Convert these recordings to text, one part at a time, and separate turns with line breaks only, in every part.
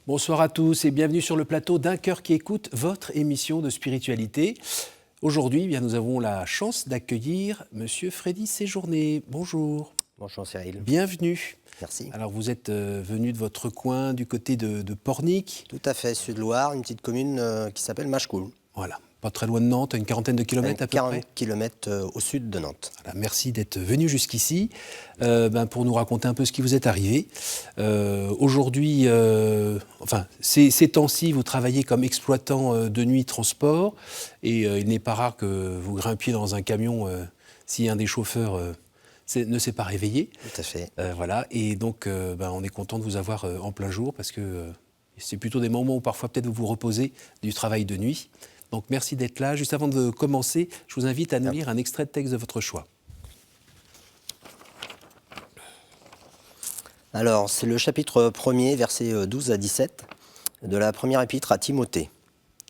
Bonsoir à tous et bienvenue sur le plateau d'Un cœur qui écoute, votre émission de spiritualité. Aujourd'hui, eh bien, nous avons la chance d'accueillir Monsieur Freddy Séjourné. Bonjour.
Bonjour Cyril.
Bienvenue.
Merci.
Alors vous êtes venu de votre coin du côté de Pornic.
Tout à fait, Sud-Loire, une petite commune qui s'appelle Machecoul.
Voilà, pas très loin de Nantes, à une quarantaine de kilomètres à peu
40
près.
kilomètres au sud de Nantes.
Voilà, merci d'être venu jusqu'ici pour nous raconter un peu ce qui vous est arrivé. Aujourd'hui, ces temps-ci, vous travaillez comme exploitant de nuit transport et il n'est pas rare que vous grimpiez dans un camion si un des chauffeurs ne s'est pas réveillé.
Tout à fait.
Voilà, et donc on est content de vous avoir en plein jour parce que c'est plutôt des moments où parfois peut-être vous vous reposez du travail de nuit. Donc merci d'être là. Juste avant de commencer, je vous invite à nous lire un extrait de texte de votre choix.
Alors, c'est le chapitre 1er, versets 12 à 17, de la première épître à Timothée.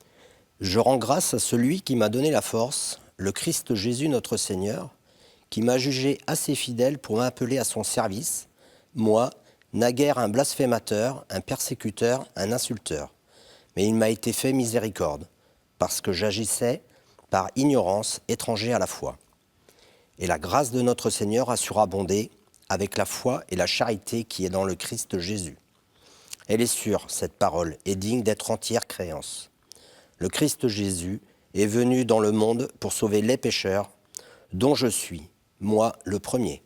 « Je rends grâce à celui qui m'a donné la force, le Christ Jésus notre Seigneur, qui m'a jugé assez fidèle pour m'appeler à son service, moi, naguère un blasphémateur, un persécuteur, un insulteur. Mais il m'a été fait miséricorde, parce que j'agissais par ignorance, étranger à la foi. Et la grâce de notre Seigneur a surabondé avec la foi et la charité qui est dans le Christ Jésus. Elle est sûre, cette parole, et digne d'être entière créance. Le Christ Jésus est venu dans le monde pour sauver les pécheurs, dont je suis, moi, le premier.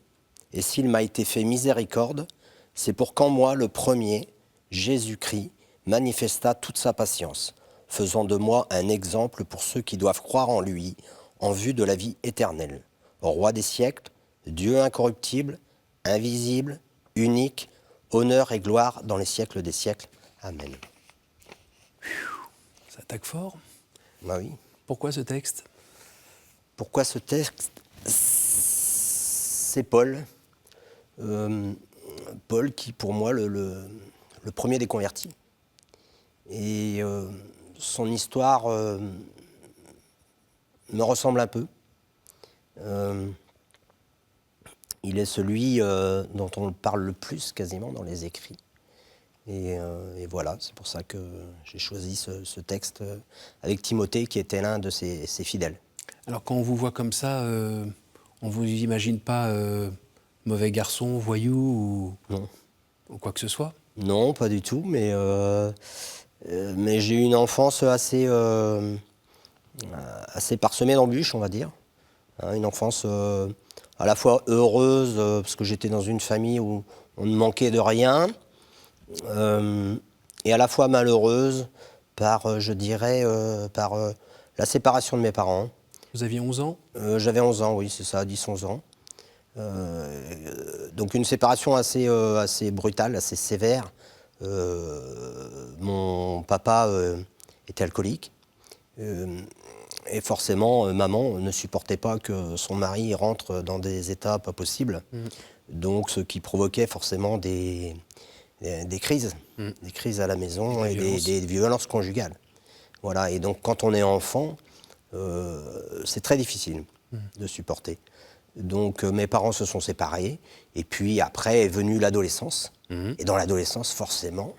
Et s'il m'a été fait miséricorde, c'est pour qu'en moi, le premier, Jésus-Christ, manifesta toute sa patience, faisant de moi un exemple pour ceux qui doivent croire en lui, en vue de la vie éternelle. Roi des siècles, Dieu incorruptible, invisible, unique, honneur et gloire dans les siècles des siècles. Amen. »
Ça attaque fort.
Bah oui.
Pourquoi ce texte ?
Pourquoi ce texte ? C'est Paul. Paul qui, pour moi, le premier des convertis. Et son histoire me ressemble un peu. Il est celui dont on parle le plus quasiment dans les écrits. Et voilà, c'est pour ça que j'ai choisi ce texte avec Timothée, qui était l'un de ses fidèles.
Alors quand on vous voit comme ça, on ne vous imagine pas mauvais garçon, voyou ou quoi que ce soit ?
Non, pas du tout, mais j'ai eu une enfance assez parsemée d'embûches, on va dire. Une enfance à la fois heureuse, parce que j'étais dans une famille où on ne manquait de rien, et à la fois malheureuse par la séparation de mes parents.
Vous aviez 11 ans ?
J'avais 11 ans, oui, c'est ça, 10-11 ans. Donc une séparation assez brutale, assez sévère. Mon papa était alcoolique. Et forcément, maman ne supportait pas que son mari rentre dans des états pas possibles. Donc ce qui provoquait forcément des crises. Des crises à la maison et des violences conjugales. Voilà. Et donc quand on est enfant, c'est très difficile de supporter. Donc mes parents se sont séparés, et puis après est venue l'adolescence. Et dans l'adolescence, forcément,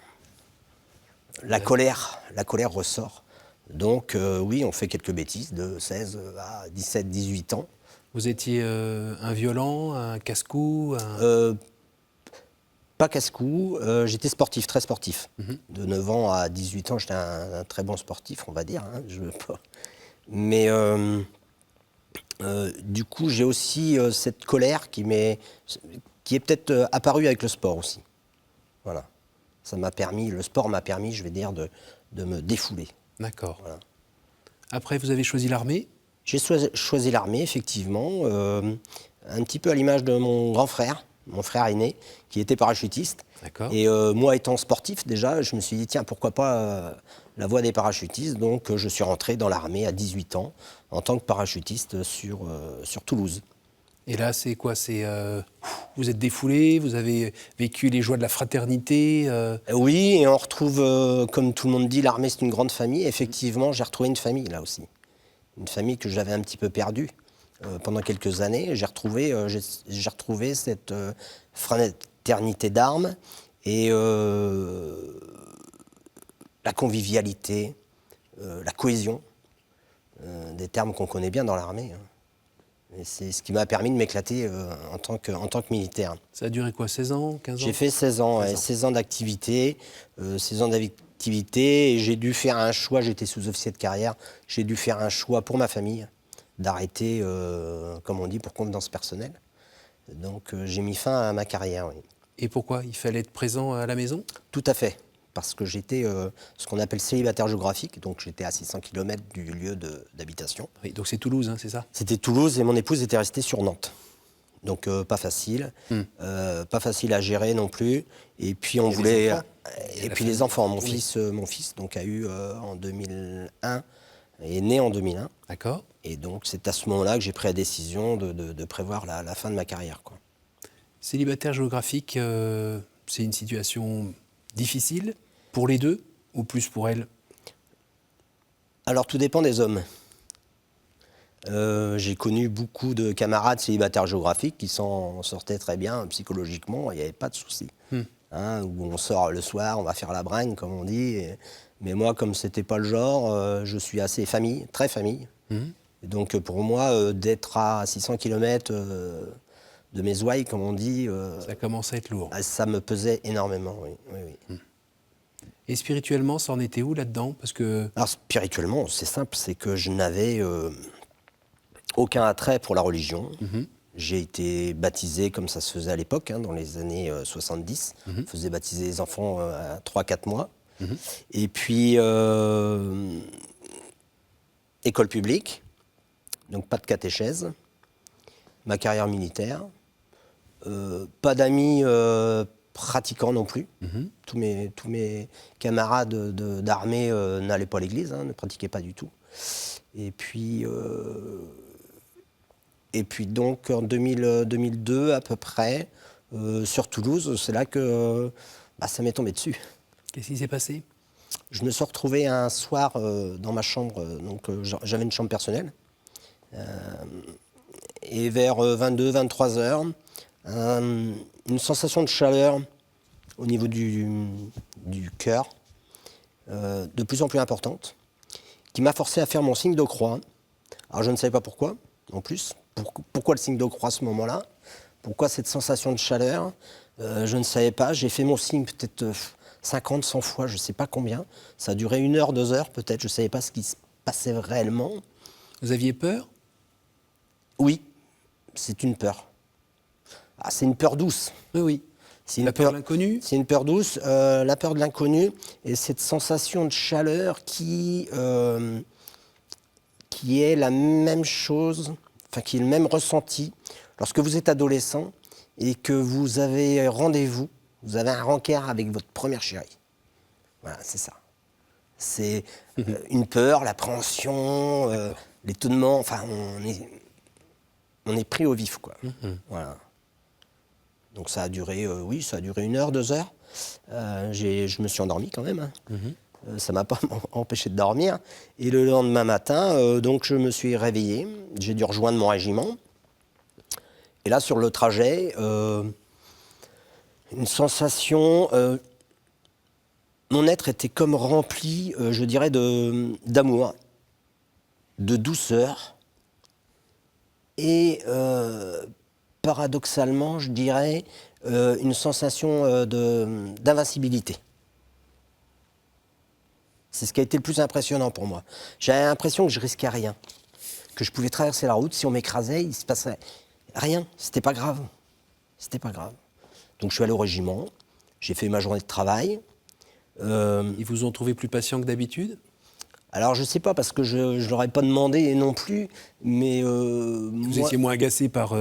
la colère ressort. Donc oui, on fait quelques bêtises de 16 à 17, 18 ans.
Vous étiez un violent, un casse-cou
Pas casse-cou, j'étais sportif, très sportif. De 9 ans à 18 ans, j'étais un très bon sportif, on va dire. Je veux pas. Mais du coup, j'ai aussi cette colère qui est peut-être apparue avec le sport aussi. Voilà. Le sport m'a permis, je vais dire, de me défouler.
D'accord.
Voilà.
Après, vous avez choisi l'armée ?
J'ai choisi l'armée, effectivement, un petit peu à l'image de mon grand frère, mon frère aîné, qui était parachutiste.
D'accord.
Et moi, étant sportif, déjà, je me suis dit, tiens, pourquoi pas la voie des parachutistes. Donc, je suis rentré dans l'armée à 18 ans, en tant que parachutiste sur Toulouse.
Et là, c'est quoi ? Vous êtes défoulé, vous avez vécu les joies de la fraternité
Oui, et on retrouve, comme tout le monde dit, l'armée, c'est une grande famille. Effectivement, j'ai retrouvé une famille, là aussi. Une famille que j'avais un petit peu perdue pendant quelques années. J'ai retrouvé cette fraternité d'armes et la convivialité, la cohésion, des termes qu'on connaît bien dans l'armée. Et c'est ce qui m'a permis de m'éclater en tant que militaire.
Ça a duré quoi, 16 ans, 15 ans?
J'ai fait 16 ans, 16 ans d'activité. 16 ans d'activité, et j'ai dû faire un choix, j'étais sous-officier de carrière, j'ai dû faire un choix pour ma famille, d'arrêter, comme on dit, pour convenance personnelle. Donc j'ai mis fin à ma carrière, oui.
Et pourquoi? Il fallait être présent à la maison?
Tout à fait, parce que j'étais ce qu'on appelle célibataire géographique, donc j'étais à 600 km du lieu d'habitation.
Oui, donc c'est Toulouse, hein, c'est ça?
C'était Toulouse et mon épouse était restée sur Nantes. Donc pas facile, pas facile à gérer non plus. Et puis on voulait, et puis les enfants. Mon fils donc a eu en 2001, est né en 2001.
D'accord.
Et donc c'est à ce moment-là que j'ai pris la décision de prévoir la fin de ma carrière, quoi.
Célibataire géographique, c'est une situation difficile pour les deux ou plus pour elle?
Alors tout dépend des hommes. J'ai connu beaucoup de camarades célibataires géographiques qui s'en sortaient très bien psychologiquement, il n'y avait pas de souci. Hein, où on sort le soir, on va faire la bringue, comme on dit. Mais moi, comme c'était pas le genre, je suis assez famille, très famille. Et donc pour moi, d'être à 600 km de mes ouailles, comme on dit,
Ça commence à être lourd.
ça me pesait énormément, oui. Oui.
Et spirituellement, ça en était où là-dedans? Parce que...
Alors spirituellement, c'est simple, c'est que je n'avais aucun attrait pour la religion. J'ai été baptisé comme ça se faisait à l'époque, hein, dans les années 70. On faisait baptiser les enfants à 3-4 mois. Et puis, école publique, donc pas de catéchèse. Ma carrière militaire. Pas d'amis pratiquants non plus. Tous mes camarades d'armée n'allaient pas à l'église, hein, ne pratiquaient pas du tout. Et puis donc en 2002 à peu près, sur Toulouse, c'est là que ça m'est tombé dessus.
Qu'est-ce qui s'est passé?
Je me suis retrouvé un soir dans ma chambre, j'avais une chambre personnelle, et vers 22-23 heures, une sensation de chaleur au niveau du cœur, de plus en plus importante, qui m'a forcé à faire mon signe de croix. Alors je ne savais pas pourquoi, en plus. Pourquoi le signe de croix à ce moment-là? Pourquoi cette sensation de chaleur? Je ne savais pas. J'ai fait mon signe peut-être 50, 100 fois, je ne sais pas combien. Ça a duré 1 heure, 2 heures peut-être. Je ne savais pas ce qui se passait réellement.
Vous aviez peur?
Oui, c'est une peur. Ah, c'est une peur douce.
Oui.
C'est
La peur de l'inconnu?
C'est une peur douce, la peur de l'inconnu et cette sensation de chaleur qui est la même chose, enfin qui est le même ressenti lorsque vous êtes adolescent et que vous avez rendez-vous, vous avez un rencard avec votre première chérie. Voilà, c'est ça. C'est une peur, l'appréhension, l'étonnement, enfin on est pris au vif, quoi. Voilà. Donc ça a duré, ça a duré 1 heure, 2 heures. Je me suis endormi quand même. Hein. Ça ne m'a pas empêché de dormir. Et le lendemain matin, donc je me suis réveillé. J'ai dû rejoindre mon régiment. Et là, sur le trajet, une sensation... mon être était comme rempli, je dirais, d'amour, de douceur. Et paradoxalement, je dirais, une sensation d'invincibilité. C'est ce qui a été le plus impressionnant pour moi. J'avais l'impression que je risquais rien, que je pouvais traverser la route, si on m'écrasait, il se passerait rien, c'était pas grave. C'était pas grave. Donc je suis allé au régiment, j'ai fait ma journée de travail.
Ils vous ont trouvé plus patient que d'habitude?
Alors je sais pas, parce que je ne leur ai pas demandé non plus, mais...
Vous étiez moins agacé par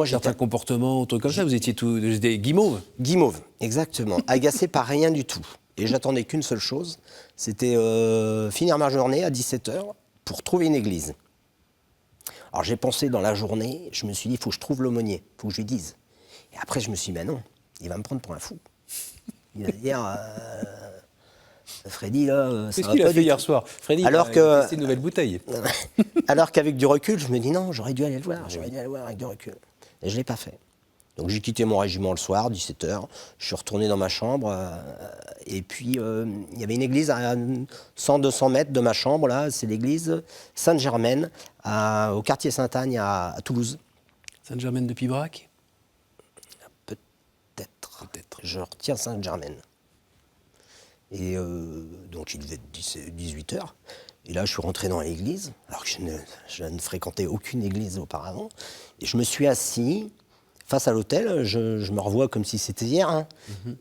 certains comportements, ou trucs comme ça, vous étiez des guimauves?
Guimauve, exactement. Agacé par rien du tout. Et j'attendais qu'une seule chose, c'était finir ma journée à 17h pour trouver une église. Alors j'ai pensé dans la journée, je me suis dit, il faut que je trouve l'aumônier, il faut que je lui dise. Et après je me suis dit, mais non, il va me prendre pour un fou. Il va dire... Freddy, là,
qu'est-ce qu'il a fait hier soir? Freddy, il a testé une nouvelle bouteille.
Alors qu'avec du recul, je me dis non, j'aurais dû aller le voir, avec du recul. Et je ne l'ai pas fait. Donc j'ai quitté mon régiment le soir, 17h, je suis retourné dans ma chambre, Et puis, il y avait une église à 100-200 mètres de ma chambre, là, c'est l'église Sainte-Germaine, au quartier Sainte-Agne à Toulouse.
Sainte-Germaine de Pibrac?
Peut-être.
Peut-être.
Je retiens Sainte-Germaine. Et donc, il devait être 18 heures. Et là, je suis rentré dans l'église, alors que je ne fréquentais aucune église auparavant. Et je me suis assis face à l'autel. Je me revois comme si c'était hier. Hein.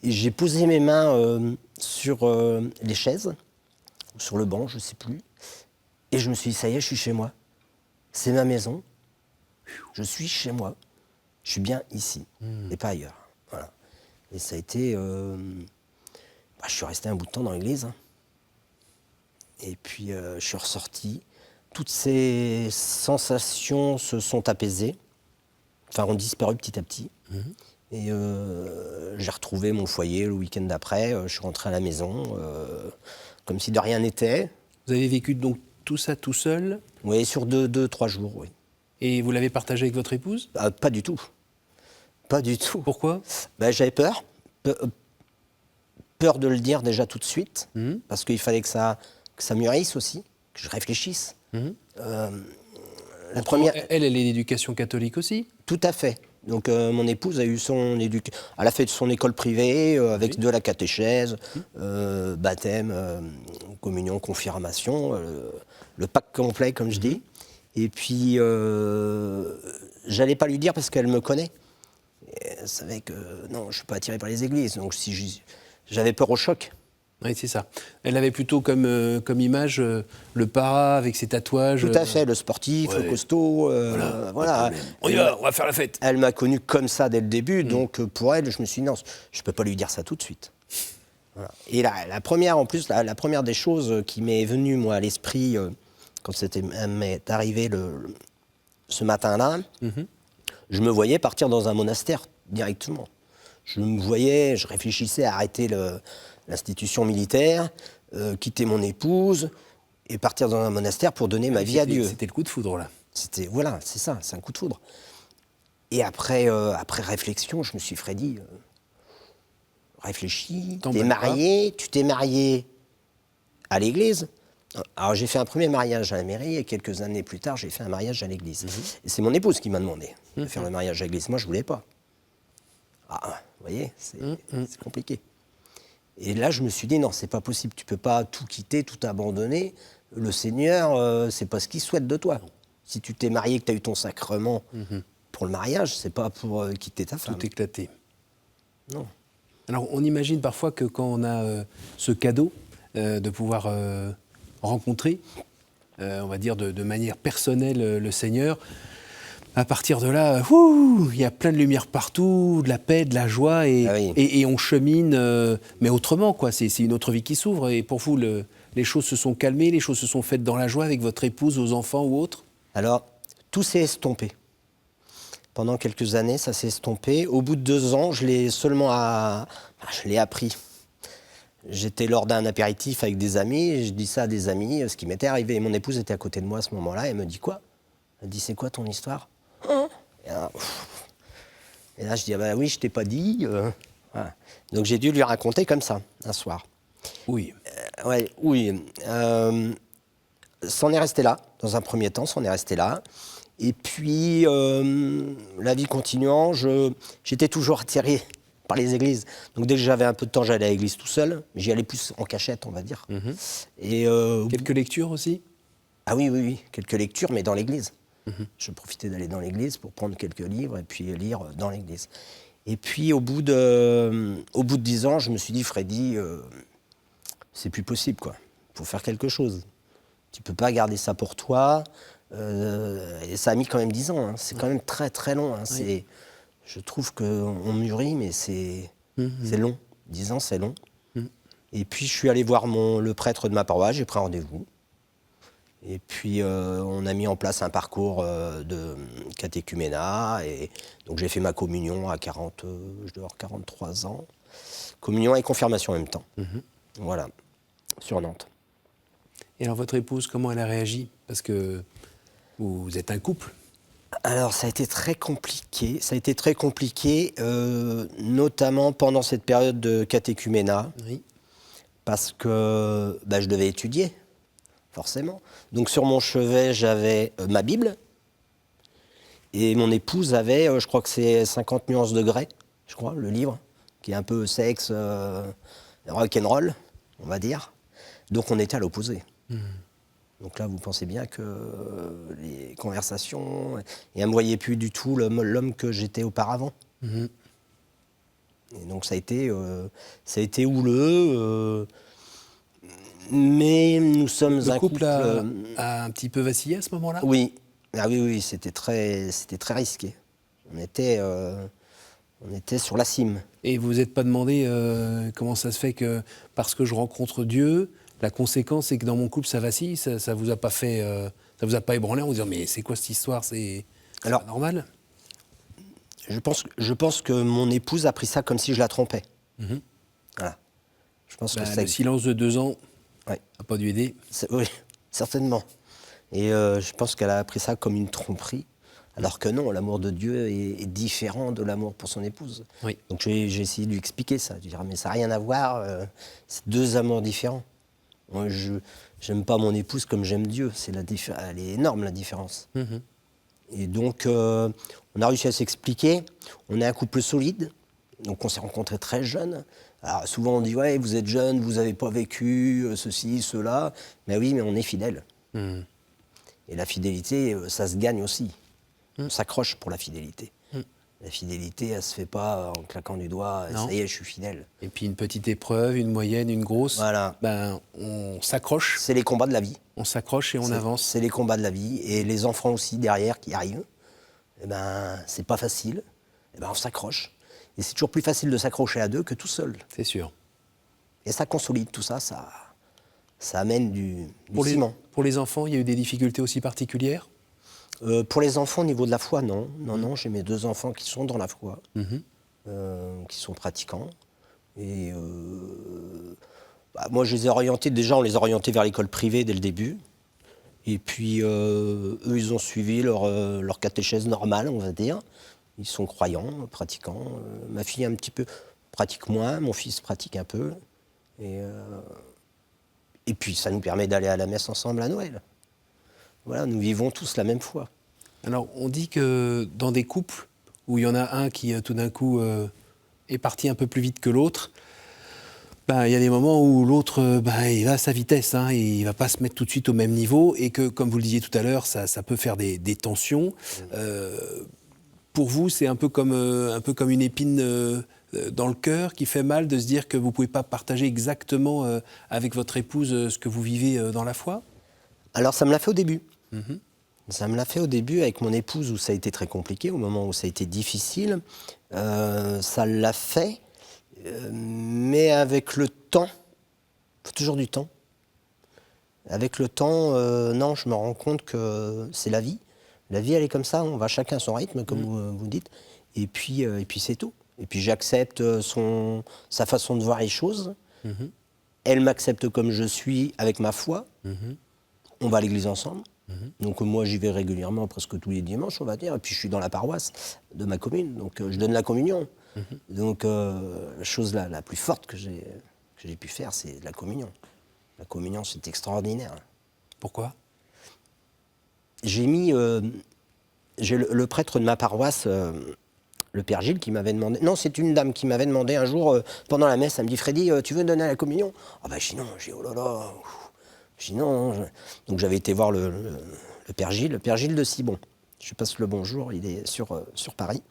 Et j'ai posé mes mains sur les chaises, ou sur le banc, je ne sais plus. Et je me suis dit, ça y est, je suis chez moi. C'est ma maison. Je suis chez moi. Je suis bien ici, et pas ailleurs. Voilà. Et ça a été... je suis resté un bout de temps dans l'église. Hein. Et puis, je suis ressorti. Toutes ces sensations se sont apaisées. Enfin, ont disparu petit à petit. Et j'ai retrouvé mon foyer le week-end d'après. Je suis rentré à la maison, comme si de rien n'était.
Vous avez vécu donc tout ça tout seul?
Oui, sur 2-3 jours, oui.
Et vous l'avez partagé avec votre épouse?
Pas du tout. Pas du tout.
Pourquoi?
J'avais peur. Peur de le dire déjà tout de suite. Parce qu'il fallait que ça mûrisse aussi, que je réfléchisse. La première...
Elle est d'éducation catholique aussi?
Tout à fait. Donc mon épouse a eu elle a fait son école privée avec de la catéchèse, baptême, communion, confirmation, le pack complet comme je dis. Et puis j'allais pas lui dire parce qu'elle me connaît. Elle savait que non, je suis pas attiré par les églises. Donc si j'avais peur au choc.
Oui, c'est ça. Elle avait plutôt comme image le para avec ses tatouages.
Tout à fait, le sportif, le costaud. Voilà.
On y va, on va faire la fête.
Elle m'a connu comme ça dès le début, donc pour elle, je me suis dit non, je ne peux pas lui dire ça tout de suite. Voilà. Et la première, en plus, la première des choses qui m'est venue moi à l'esprit quand m'est arrivé ce matin-là, je me voyais partir dans un monastère directement. Je réfléchissais à arrêter l'institution militaire, quitter mon épouse et partir dans un monastère pour donner ma vie à Dieu.
C'était le coup de foudre, là.
Voilà, c'est ça, c'est un coup de foudre. Et après réflexion, je me suis dit, réfléchis, tu t'es marié à l'église. Alors j'ai fait un premier mariage à la mairie et quelques années plus tard, j'ai fait un mariage à l'église. Et c'est mon épouse qui m'a demandé de faire le mariage à l'église. Moi, je ne voulais pas. Vous voyez, c'est compliqué. Et là, je me suis dit, non, c'est pas possible. Tu peux pas tout quitter, tout abandonner. Le Seigneur, c'est pas ce qu'il souhaite de toi. Si tu t'es marié, que tu as eu ton sacrement pour le mariage, c'est pas pour quitter ta femme.
Tout éclaté.
Non.
Alors, on imagine parfois que quand on a ce cadeau de pouvoir rencontrer, on va dire de manière personnelle, le Seigneur, à partir de là, il y a plein de lumière partout, de la paix, de la joie, et on chemine, mais autrement, quoi. C'est une autre vie qui s'ouvre. Et pour vous, les choses se sont calmées, les choses se sont faites dans la joie avec votre épouse, vos enfants ou autres?
Alors, tout s'est estompé. Pendant quelques années, ça s'est estompé. Au bout de 2 ans, je l'ai appris. J'étais lors d'un apéritif avec des amis, et je dis ça à des amis, ce qui m'était arrivé. Mon épouse était à côté de moi à ce moment-là, et elle me dit quoi? Elle dit, c'est quoi ton histoire? Et là, je dis, oui, je t'ai pas dit. Voilà. Donc j'ai dû lui raconter comme ça, un soir.
Oui.
Oui. C'en est resté là, dans un premier temps, c'en est resté là. Et puis, la vie continuant, j'étais toujours attiré par les églises. Donc dès que j'avais un peu de temps, j'allais à l'église tout seul. J'y allais plus en cachette, on va dire. Et,
quelques lectures aussi?
Ah oui, quelques lectures, mais dans l'église. Je profitais d'aller dans l'église pour prendre quelques livres et puis lire dans l'église. Et puis, au bout de 10 ans, je me suis dit, Freddy, c'est plus possible, quoi. Il faut faire quelque chose. Tu peux pas garder ça pour toi. Et ça a mis quand même 10 ans. Hein. C'est quand même très, très long. Hein. Oui. Je trouve qu'on mûrit, mais c'est long. 10 ans, c'est long. Et puis, je suis allé voir le prêtre de ma paroisse. J'ai pris un rendez-vous. Et puis, on a mis en place un parcours de catéchuménat. Et donc, j'ai fait ma communion à 43 ans. Communion et confirmation en même temps. Voilà, sur Nantes.
Et alors, votre épouse, comment elle a réagi? Parce que vous êtes un couple.
Alors, ça a été très compliqué. Notamment pendant cette période de catéchuménat.
Oui.
parce que je devais étudier, forcément. Donc sur mon chevet, j'avais ma Bible, et mon épouse avait, je crois que c'est 50 nuances de grès, je crois, le livre, qui est un peu sexe, rock'n'roll, on va dire. Donc on était à l'opposé. Donc là, vous pensez bien que les conversations... Et elle ne me voyait plus du tout l'homme que j'étais auparavant. Et donc ça a été houleux, mais nous sommes
Le
un
couple
couple...
a un petit peu vacillé à ce moment-là?
Oui, oui, c'était très risqué. On était sur la cime.
Et vous vous êtes pas demandé comment ça se fait que, parce que je rencontre Dieu, la conséquence c'est que dans mon couple ça vacille, ça vous a pas fait, ça vous a pas ébranlé en vous disant mais c'est quoi cette histoire, c'est
Alors,
pas normal?
je pense que mon épouse a pris ça comme si je la trompais. Voilà. Je pense que
Le silence de 2 ans
Ouais.
n'a pas dû aider.
Oui, certainement. Et je pense qu'elle a pris ça comme une tromperie, alors que non, l'amour de Dieu est différent de l'amour pour son épouse.
Oui.
Donc j'ai essayé de lui expliquer ça, de lui dire mais ça n'a rien à voir, c'est 2 amours différents. Moi, je n'aime pas mon épouse comme j'aime Dieu, elle est énorme la différence. Et donc on a réussi à s'expliquer, on est un couple solide, donc on s'est rencontrés très jeunes. Alors souvent on dit ouais vous êtes jeunes, vous n'avez pas vécu ceci, cela, mais oui mais on est fidèles. Et la fidélité, ça se gagne aussi. On s'accroche pour la fidélité. La fidélité, elle ne se fait pas en claquant du doigt,
Non.
ça y est, je suis fidèle.
Et puis une petite épreuve, une moyenne, une grosse,
Voilà.
On s'accroche,
C'est les combats de la vie.
et on avance.
C'est les combats de la vie. Et les enfants aussi derrière qui arrivent, c'est pas facile. On s'accroche. Et c'est toujours plus facile de s'accrocher à 2 que tout seul.
C'est sûr.
Et ça consolide tout ça, ça amène du ciment.
Pour les enfants, il y a eu des difficultés aussi particulières?
Pour les enfants, au niveau de la foi, non. Non, j'ai mes 2 enfants qui sont dans la foi, qui sont pratiquants. Et moi, je les ai orientés, déjà, on les a orientés vers l'école privée dès le début. Et puis, eux, ils ont suivi leur catéchèse normale, on va dire. Ils sont croyants, pratiquants. Ma fille, un petit peu, pratique moins. Mon fils pratique un peu. Et puis, ça nous permet d'aller à la messe ensemble à Noël. Voilà, nous vivons tous la même foi.
Alors, on dit que dans des couples où il y en a un qui, tout d'un coup, est parti un peu plus vite que l'autre, il y a des moments où l'autre, il va à sa vitesse, et il ne va pas se mettre tout de suite au même niveau, et que, comme vous le disiez tout à l'heure, ça peut faire des tensions. Pour vous, c'est un peu comme une épine dans le cœur qui fait mal de se dire que vous ne pouvez pas partager exactement avec votre épouse ce que vous vivez dans la foi?
Alors, ça me l'a fait au début. Ça me l'a fait au début avec mon épouse où ça a été très compliqué, au moment où ça a été difficile. Ça l'a fait, mais avec le temps, il faut toujours du temps. Avec le temps, non, je me rends compte que c'est la vie. La vie, elle est comme ça, on va chacun à son rythme, comme vous dites, et puis c'est tout. Et puis j'accepte sa façon de voir les choses. Elle m'accepte comme je suis avec ma foi. On va à l'église ensemble. Donc moi, j'y vais régulièrement, presque tous les dimanches, on va dire. Et puis je suis dans la paroisse de ma commune, donc je donne la communion. Donc la chose la plus forte que j'ai pu faire, c'est la communion. La communion, c'est extraordinaire.
Pourquoi?
J'ai le prêtre de ma paroisse, le père Gilles, qui m'avait demandé... Non, c'est une dame qui m'avait demandé un jour, pendant la messe, elle me dit « Freddy, tu veux donner la communion ?» Je dis non, oh là là. Je dis non. Donc j'avais été voir le père Gilles de Cibon. Je lui passe le bonjour, il est sur Paris.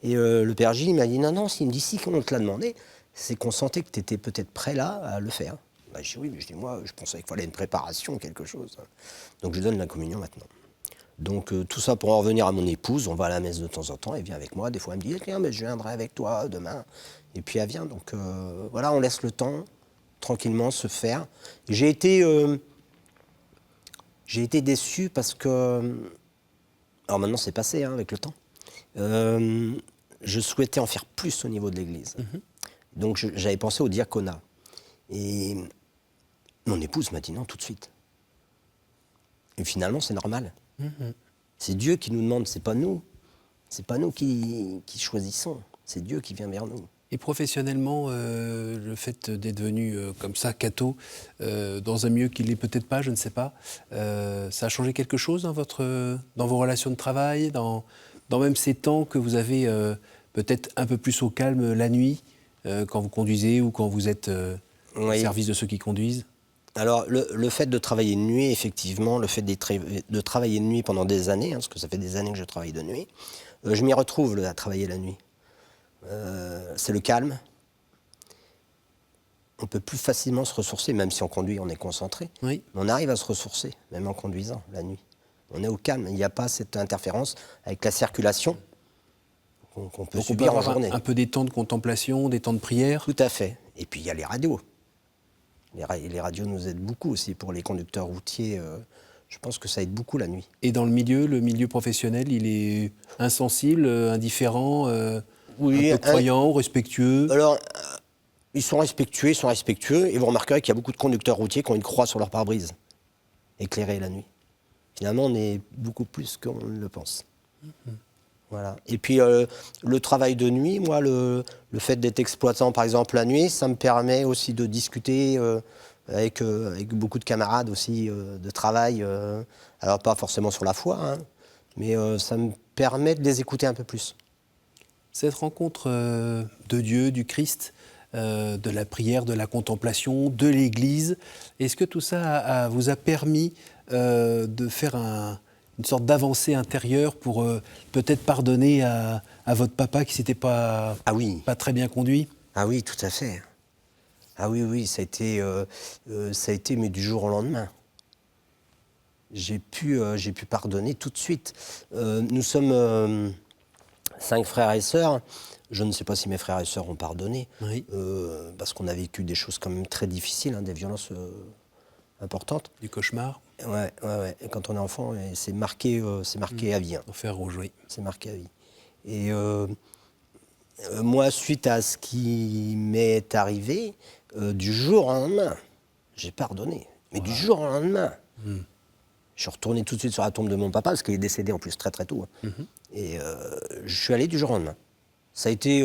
Et le père Gilles m'a dit non, s'il me dit si qu'on te l'a demandé, c'est qu'on sentait que tu étais peut-être prêt là à le faire. Je dis oui, mais je dis moi, je pensais qu'il fallait une préparation, quelque chose. Donc je donne la communion maintenant. Donc tout ça pour en revenir à mon épouse, on va à la messe de temps en temps, elle vient avec moi, des fois elle me dit tiens, mais je viendrai avec toi demain. Et puis elle vient, donc voilà, on laisse le temps tranquillement se faire. J'ai été déçu parce que, alors maintenant c'est passé avec le temps, je souhaitais en faire plus au niveau de l'église. Donc j'avais pensé au diaconat. Et mon épouse m'a dit non tout de suite. Et finalement c'est normal. C'est Dieu qui nous demande, c'est pas nous. C'est pas nous qui choisissons, c'est Dieu qui vient vers nous.
Et professionnellement, le fait d'être venu comme ça, catho, dans un milieu qui ne l'est peut-être pas, je ne sais pas, ça a changé quelque chose dans vos relations de travail, dans même ces temps que vous avez peut-être un peu plus au calme la nuit, quand vous conduisez ou quand vous êtes au service de ceux qui conduisent?
Alors, le fait de travailler de nuit, effectivement, le fait de travailler de nuit pendant des années, parce que ça fait des années que je travaille de nuit, je m'y retrouve à travailler la nuit. C'est le calme. On peut plus facilement se ressourcer, même si on conduit, on est concentré.
Oui.
On arrive à se ressourcer, même en conduisant la nuit. On est au calme, il n'y a pas cette interférence avec la circulation qu'on peut subir en journée.
Un peu des temps de contemplation, des temps de prière.
Tout à fait. Et puis il y a les radios. Les radios nous aident beaucoup aussi pour les conducteurs routiers. Je pense que ça aide beaucoup la nuit.
Et dans le milieu professionnel, il est insensible, indifférent,
Oui,
un peu croyant, respectueux?
Alors, ils sont respectueux, et vous remarquerez qu'il y a beaucoup de conducteurs routiers qui ont une croix sur leur pare-brise, éclairée la nuit. Finalement, on est beaucoup plus qu'on ne le pense. Voilà. Et puis, le travail de nuit, moi, le fait d'être exploitant, par exemple, la nuit, ça me permet aussi de discuter avec beaucoup de camarades aussi de travail. Alors, pas forcément sur la foi, hein, mais ça me permet de les écouter un peu plus.
Cette rencontre de Dieu, du Christ, de la prière, de la contemplation, de l'Église, est-ce que tout ça vous a permis de faire une sorte d'avancée intérieure pour peut-être pardonner à votre papa qui s'était pas très bien conduit?
Ah oui, tout à fait. Ah oui, ça a été mais du jour au lendemain. J'ai pu pardonner tout de suite. Nous sommes 5 frères et sœurs. Je ne sais pas si mes frères et sœurs ont pardonné,
Oui.
parce qu'on a vécu des choses quand même très difficiles, des violences importantes.
Du cauchemar?
Ouais. Et quand on est enfant, c'est marqué à vie.
Enfer rouge, oui.
C'est marqué à vie. Et moi, suite à ce qui m'est arrivé, du jour au lendemain, j'ai pardonné. Mais du jour au lendemain. Je suis retourné tout de suite sur la tombe de mon papa, parce qu'il est décédé en plus très très tôt. Et je suis allé du jour au lendemain. Ça a été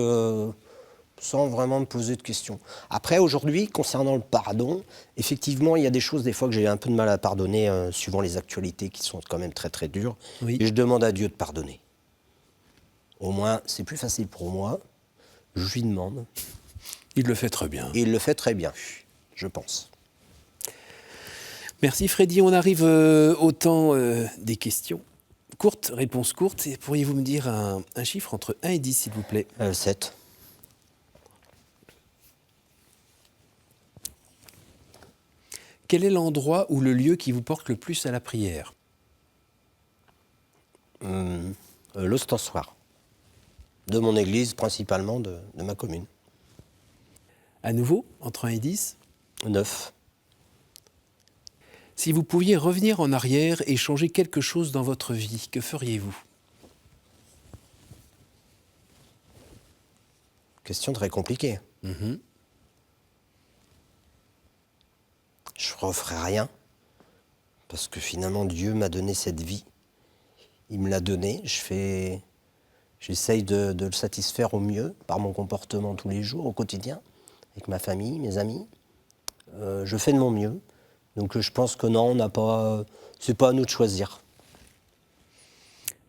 sans vraiment me poser de questions. Après, aujourd'hui, concernant le pardon, effectivement, il y a des choses des fois que j'ai un peu de mal à pardonner, suivant les actualités qui sont quand même très très dures.
Oui.
Et je demande à Dieu de pardonner. Au moins, c'est plus facile pour moi. Je lui demande.
Il le fait très bien.
Et il le fait très bien, je pense.
Merci Freddy, on arrive au temps des questions. Courte, réponse courte. Et pourriez-vous me dire un chiffre entre 1 et 10, s'il vous plaît?
7.
Quel est l'endroit ou le lieu qui vous porte le plus à la prière?
L'ostensoir. De mon église, principalement de ma commune.
À nouveau, entre 1 et 10?
9.
Si vous pouviez revenir en arrière et changer quelque chose dans votre vie, que feriez-vous?
Question très compliquée. Je ne referai rien, parce que finalement Dieu m'a donné cette vie. Il me l'a donnée, j'essaye de le satisfaire au mieux par mon comportement tous les jours, au quotidien, avec ma famille, mes amis. Je fais de mon mieux, donc je pense que non, c'est pas à nous de choisir.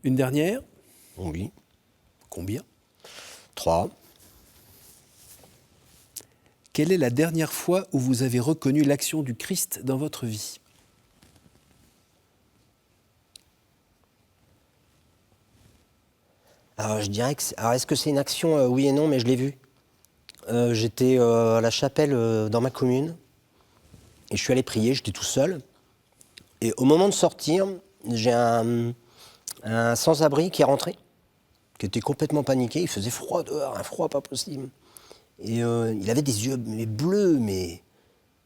Une dernière?
Oui.
Combien?
3.
Quelle est la dernière fois où vous avez reconnu l'action du Christ dans votre vie?
Alors, je dirais que est-ce que c'est une action? Oui et non, mais je l'ai vu. J'étais à la chapelle dans ma commune, et je suis allé prier, j'étais tout seul. Et au moment de sortir, j'ai un sans-abri qui est rentré, qui était complètement paniqué. Il faisait froid dehors, un froid pas possible. Et il avait des yeux bleus, mais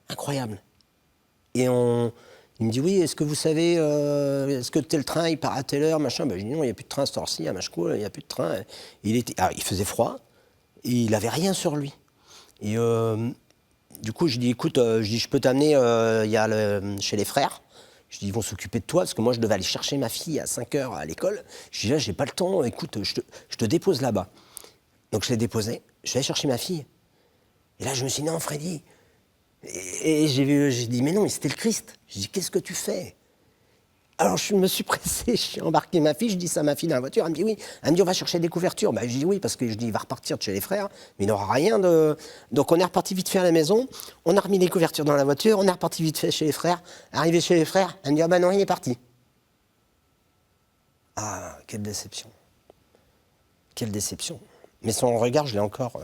incroyables. Et il me dit, oui, est-ce que vous savez, est-ce que tel train, il part à telle heure, machin? Ben, je dis, non, il n'y a plus de train à cette heure-ci, à Machecoul, il n'y a plus de train. Il faisait froid, et il n'avait rien sur lui. Et du coup, je dis, écoute, je peux t'amener chez les frères. Je dis, ils vont s'occuper de toi, parce que moi, je devais aller chercher ma fille à 5 heures à l'école. Je dis, là, j'ai pas le temps, écoute, je te dépose là-bas. Donc, je l'ai déposé. je vais aller chercher ma fille. Et là, je me suis dit, non, Freddy. Et j'ai dit, mais non, mais c'était le Christ. J'ai dit, qu'est-ce que tu fais? Alors, je me suis pressé, j'ai embarqué ma fille, je dis ça à ma fille dans la voiture, elle me dit oui. Elle me dit, on va chercher des couvertures. Je dis oui, parce que je dis, il va repartir de chez les frères, mais il n'aura rien de... Donc, on est reparti vite fait à la maison, on a remis les couvertures dans la voiture, on est reparti vite fait chez les frères. Arrivé chez les frères, elle me dit, ah ben non, il est parti. Ah, quelle déception. Quelle déception. Mais son regard, je l'ai encore...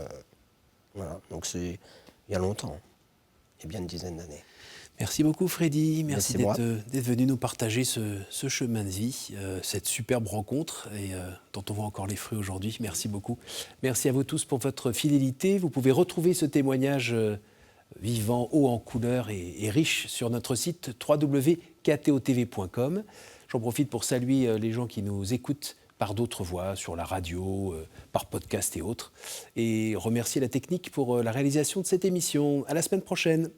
voilà, donc c'est il y a longtemps, il y a bien une dizaine d'années.
Merci beaucoup Freddy, merci
C'est moi.
d'être venu nous partager ce chemin de vie, cette superbe rencontre et dont on voit encore les fruits aujourd'hui. Merci beaucoup. Merci à vous tous pour votre fidélité. Vous pouvez retrouver ce témoignage vivant, haut en couleur et riche sur notre site www.ktotv.com. J'en profite pour saluer les gens qui nous écoutent par d'autres voies, sur la radio, par podcast et autres. Et remercier la technique pour la réalisation de cette émission. À la semaine prochaine.